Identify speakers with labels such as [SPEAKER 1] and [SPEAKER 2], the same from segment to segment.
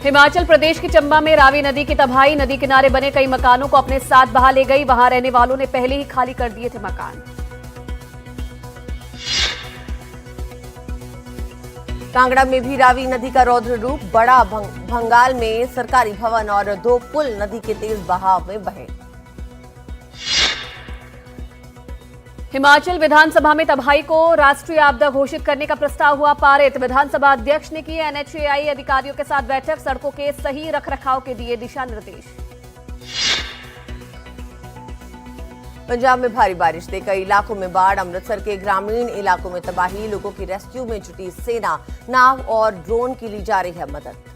[SPEAKER 1] हिमाचल प्रदेश के चंबा में रावी नदी की तबाही, नदी किनारे बने कई मकानों को अपने साथ बहा ले गई। वहां रहने वालों ने पहले ही खाली कर दिए थे मकान।
[SPEAKER 2] कांगड़ा में भी रावी नदी का रौद्र रूप, बड़ा भंगाल में सरकारी भवन और 2 पुल नदी के तेज बहाव में बहे।
[SPEAKER 1] हिमाचल विधानसभा में तबाही को राष्ट्रीय आपदा घोषित करने का प्रस्ताव हुआ पारित। विधानसभा अध्यक्ष ने की एनएचएआई अधिकारियों के साथ बैठक, सड़कों के सही रखरखाव के दिए दिशा निर्देश।
[SPEAKER 2] पंजाब में भारी बारिश से कई इलाकों में बाढ़, अमृतसर के ग्रामीण इलाकों में तबाही, लोगों की रेस्क्यू में जुटी सेना, नाव और ड्रोन की ली जा रही है मदद।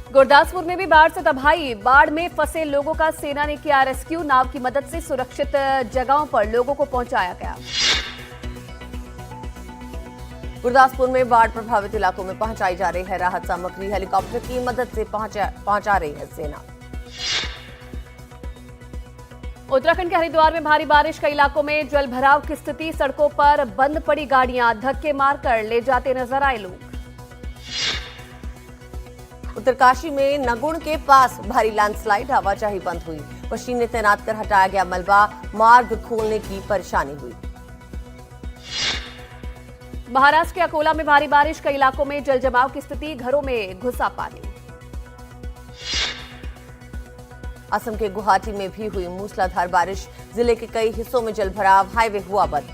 [SPEAKER 1] गुरदासपुर में भी बाढ़ से तबाही, बाढ़ में फंसे लोगों का सेना ने किया रेस्क्यू, नाव की मदद से सुरक्षित जगहों पर लोगों को पहुंचाया गया।
[SPEAKER 2] गुरदासपुर में बाढ़ प्रभावित इलाकों में पहुंचाई जा रही है राहत सामग्री, हेलीकॉप्टर की मदद से पहुंचा रही है सेना।
[SPEAKER 1] उत्तराखंड के हरिद्वार में भारी बारिश, कई इलाकों में जल भराव की स्थिति, सड़कों पर बंद पड़ी गाड़ियां, धक्के मारकर ले जाते नजर आए लोग।
[SPEAKER 2] उत्तरकाशी में नगुण के पास भारी लैंडस्लाइड, आवाजाही बंद हुई, मशीनें तैनात कर हटाया गया मलबा, मार्ग खोलने की परेशानी हुई।
[SPEAKER 1] महाराष्ट्र के अकोला में भारी बारिश, कई इलाकों में जल जमाव की स्थिति, घरों में घुसा पानी।
[SPEAKER 2] असम के गुवाहाटी में भी हुई मूसलाधार बारिश, जिले के कई हिस्सों में जलभराव, हाईवे हुआ बंद।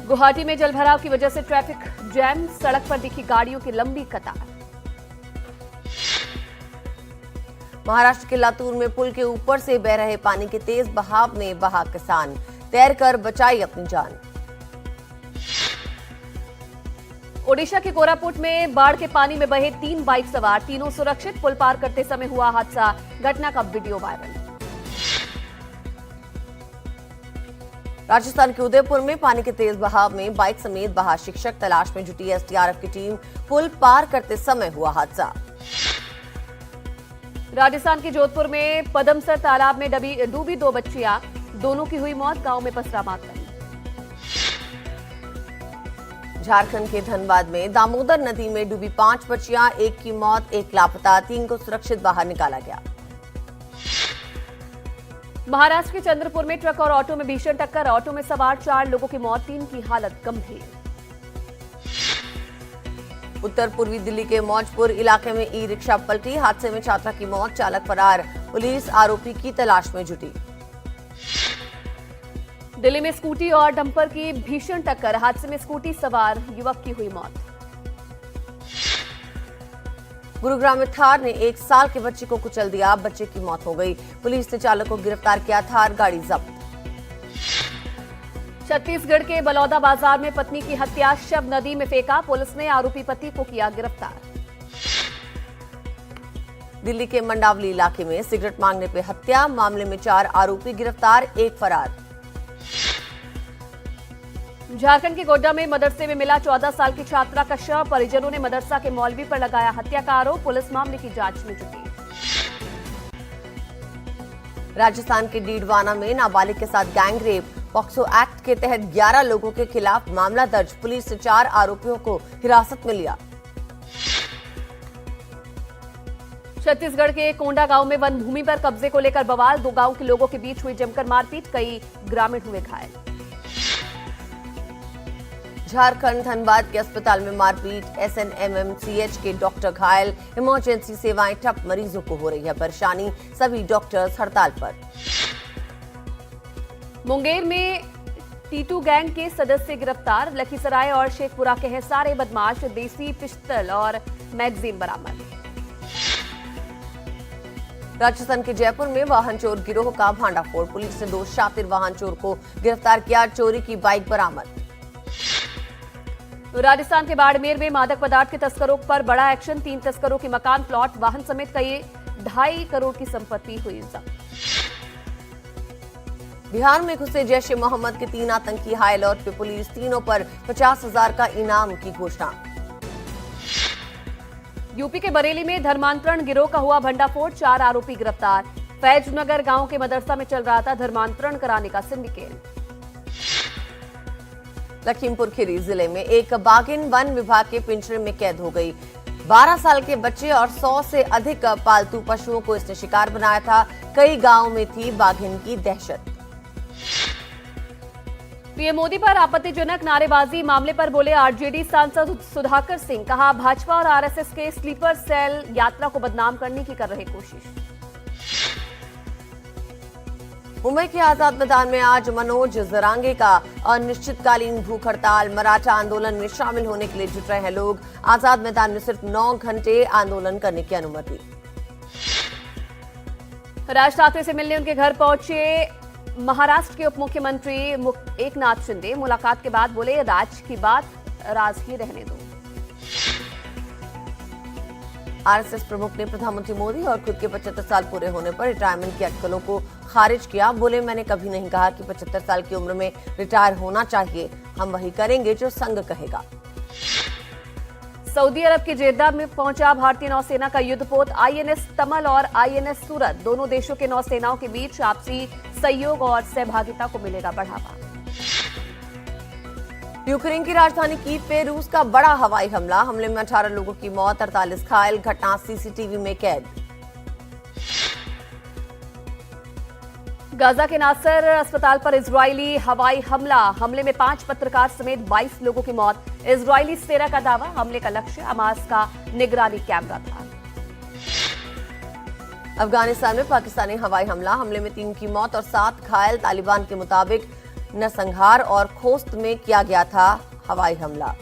[SPEAKER 1] गुवाहाटी में जलभराव की वजह से ट्रैफिक जैम, सड़क पर दिखी गाड़ियों की लंबी कतार।
[SPEAKER 2] महाराष्ट्र के लातूर में पुल के ऊपर से बह रहे पानी के तेज बहाव में बहा किसान, तैरकर बचाई अपनी जान।
[SPEAKER 1] ओडिशा के कोरापुट में बाढ़ के पानी में बहे 3 बाइक सवार, तीनों सुरक्षित, पुल पार करते समय हुआ हादसा, घटना का वीडियो वायरल।
[SPEAKER 2] राजस्थान के उदयपुर में पानी के तेज बहाव में बाइक समेत बहा शिक्षक, तलाश में जुटी एसडीआरएफ की टीम, पुल पार करते समय हुआ हादसा।
[SPEAKER 1] राजस्थान के जोधपुर में पदमसर तालाब में डूबी 2 बच्चियां, दोनों की हुई मौत, गांव में पसरा मातम।
[SPEAKER 2] झारखंड के धनबाद में दामोदर नदी में डूबी 5 बच्चियां, 1 की मौत, 1 लापता, 3 को सुरक्षित बाहर निकाला गया।
[SPEAKER 1] महाराष्ट्र के चंद्रपुर में ट्रक और ऑटो में भीषण टक्कर, ऑटो में सवार 4 लोगों की मौत, 3 की हालत गंभीर।
[SPEAKER 2] उत्तर पूर्वी दिल्ली के मौजपुर इलाके में ई रिक्शा पलटी, हादसे में छात्रा की मौत, चालक फरार, पुलिस आरोपी की तलाश में जुटी।
[SPEAKER 1] दिल्ली में स्कूटी और डंपर की भीषण टक्कर, हादसे में स्कूटी सवार युवक की हुई मौत।
[SPEAKER 2] गुरुग्राम में थार ने 1 साल के बच्चे को कुचल दिया, बच्चे की मौत हो गई, पुलिस ने चालक को गिरफ्तार किया, थार गाड़ी जब्त।
[SPEAKER 1] छत्तीसगढ़ के बलौदा बाजार में पत्नी की हत्या, शव नदी में फेंका, पुलिस ने आरोपी पति को किया गिरफ्तार।
[SPEAKER 2] दिल्ली के मंडावली इलाके में सिगरेट मांगने पर हत्या, मामले में 4 आरोपी गिरफ्तार, 1 फरार।
[SPEAKER 1] झारखंड के गोड्डा में मदरसे में मिला 14 साल की छात्रा का शव, परिजनों ने मदरसा के मौलवी पर लगाया हत्या का आरोप, पुलिस मामले की जांच में जुटी।
[SPEAKER 2] राजस्थान के डीडवाना में नाबालिग के साथ गैंग रेप, पॉक्सो एक्ट के तहत 11 लोगों के खिलाफ मामला दर्ज, पुलिस ने 4 आरोपियों को हिरासत में लिया।
[SPEAKER 1] छत्तीसगढ़ के कोंडा गांव में वन भूमि पर कब्जे को लेकर बवाल, 2 गांव के लोगों के बीच हुई जमकर मारपीट, कई ग्रामीण हुए घायल।
[SPEAKER 2] झारखंड धनबाद के अस्पताल में मारपीट, एसएनएमएमसीएच के डॉक्टर घायल, इमरजेंसी सेवाएं ठप, मरीजों को हो रही है परेशानी, सभी डॉक्टर्स हड़ताल पर।
[SPEAKER 1] मुंगेर में टीटू गैंग के सदस्य गिरफ्तार, लखीसराय और शेखपुरा के हैं सारे बदमाश, देसी पिस्टल और मैगजीन बरामद।
[SPEAKER 2] राजस्थान के जयपुर में वाहन चोर गिरोह का भांडाफोड़, पुलिस ने 2 शातिर वाहन चोर को गिरफ्तार किया, चोरी की बाइक बरामद।
[SPEAKER 1] राजस्थान के बाड़मेर में मादक पदार्थ के तस्करों पर बड़ा एक्शन, 3 तस्करों के मकान, प्लॉट, वाहन समेत कई 2.5 करोड़ की संपत्ति हुई जब्त।
[SPEAKER 2] बिहार में घुसे जैश ए मोहम्मद के 3 आतंकी हाई अलर्ट पे, पुलिस, तीनों पर 50,000 का इनाम की घोषणा।
[SPEAKER 1] यूपी के बरेली में धर्मांतरण गिरोह का हुआ भंडाफोड़, 4 आरोपी गिरफ्तार, फैजनगर गांव के मदरसा में चल रहा था धर्मांतरण कराने का सिंडिकेट।
[SPEAKER 2] लखीमपुर खीरी जिले में एक बाघिन वन विभाग के पिंजरे में कैद हो गई। 12 साल के बच्चे और 100 से अधिक पालतू पशुओं को इसने शिकार बनाया था। कई गांवों में थी बाघिन की दहशत।
[SPEAKER 1] पीएम मोदी पर आपत्तिजनक नारेबाजी मामले पर बोले आरजेडी सांसद सुधाकर सिंह। कहा भाजपा और आरएसएस के स्लीपर सेल यात्रा को बदनाम करने की कर रहे कोशिश।
[SPEAKER 2] मुंबई के आजाद मैदान में आज मनोज जरांगे का अनिश्चितकालीन भूख हड़ताल। मराठा आंदोलन में शामिल होने के लिए जुट रहे हैं लोग। आजाद मैदान में सिर्फ 9 घंटे आंदोलन करने की अनुमति।
[SPEAKER 1] राज ठाकरे से मिलने उनके घर पहुंचे महाराष्ट्र के उप मुख्यमंत्री एकनाथ शिंदे। मुलाकात के बाद बोले राज की बात राज ही रहने दो।
[SPEAKER 2] आरएसएस प्रमुख ने प्रधानमंत्री मोदी और खुद के 75 साल पूरे होने पर रिटायरमेंट की अटकलों को खारिज किया। बोले मैंने कभी नहीं कहा कि 75 साल की उम्र में रिटायर होना चाहिए। हम वही करेंगे जो संघ कहेगा।
[SPEAKER 1] सऊदी अरब के जेद्दा में पहुंचा भारतीय नौसेना का युद्धपोत आईएनएस तमल और आईएनएस सूरत। दोनों देशों के नौसेनाओं के बीच आपसी सहयोग और सहभागिता को मिलेगा बढ़ावा। यूक्रेन की राजधानी कीव पे रूस का बड़ा हवाई हमला। हमले में 18 लोगों की मौत, 48 घायल। घटना सीसीटीवी में कैद। गाजा के नासर अस्पताल पर इजरायली हवाई हमला। हमले में 5 पत्रकार समेत 22 लोगों की मौत। इजरायली सेना का दावा हमले का लक्ष्य हमास का निगरानी कैमरा था। अफगानिस्तान में पाकिस्तानी हवाई हमला। हमले में 3 की मौत और 7 घायल। तालिबान के मुताबिक नरसंहार और खोस्त में किया गया था हवाई हमला।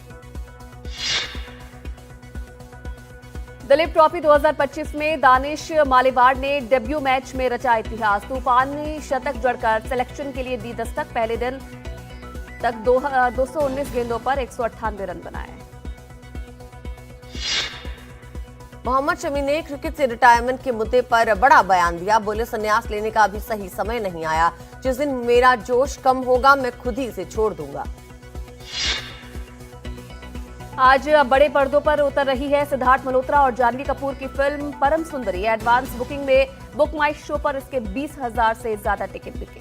[SPEAKER 1] दिलीप ट्रॉफी 2025 में दानिश मालेवाड़ ने डेब्यू मैच में रचा इतिहास। तूफानी शतक जड़कर सिलेक्शन के लिए दी दस्तक। पहले दिन तक 219 गेंदों पर 198 रन बनाए। मोहम्मद शमी ने क्रिकेट से रिटायरमेंट के मुद्दे पर बड़ा बयान दिया। बोले संन्यास लेने का अभी सही समय नहीं आया। जिस दिन मेरा जोश कम होगा मैं खुद ही इसे छोड़ दूंगा। आज बड़े पर्दों पर उतर रही है सिद्धार्थ मल्होत्रा और जानवी कपूर की फिल्म परम सुंदरी। एडवांस बुकिंग में बुक माई शो पर इसके 20,000 से ज्यादा टिकट बिके।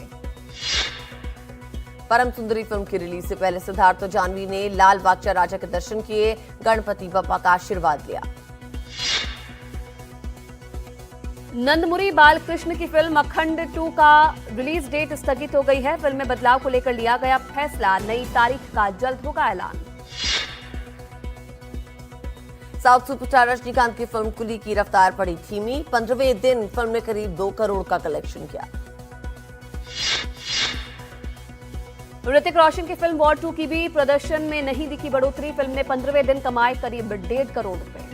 [SPEAKER 1] परम सुंदरी फिल्म की रिलीज से पहले सिद्धार्थ और जानवी ने लाल बागचा राजा के दर्शन किए। गणपति बप्पा का आशीर्वाद लिया। नंदमुरी बालकृष्ण की फिल्म अखंड 2 का रिलीज डेट स्थगित हो गई है। फिल्म में बदलाव को लेकर लिया गया फैसला। नई तारीख का जल्द होगा ऐलान। साउथ सुपरस्टार रजनीकांत की फिल्म कुली की रफ्तार पड़ी धीमी। 15वें दिन फिल्म ने करीब 2 करोड़ का कलेक्शन किया। ऋतिक रोशन की फिल्म वॉर 2 की भी प्रदर्शन में नहीं दिखी बढ़ोतरी। फिल्म ने 15वें दिन कमाए करीब 1.5 करोड़ रुपए।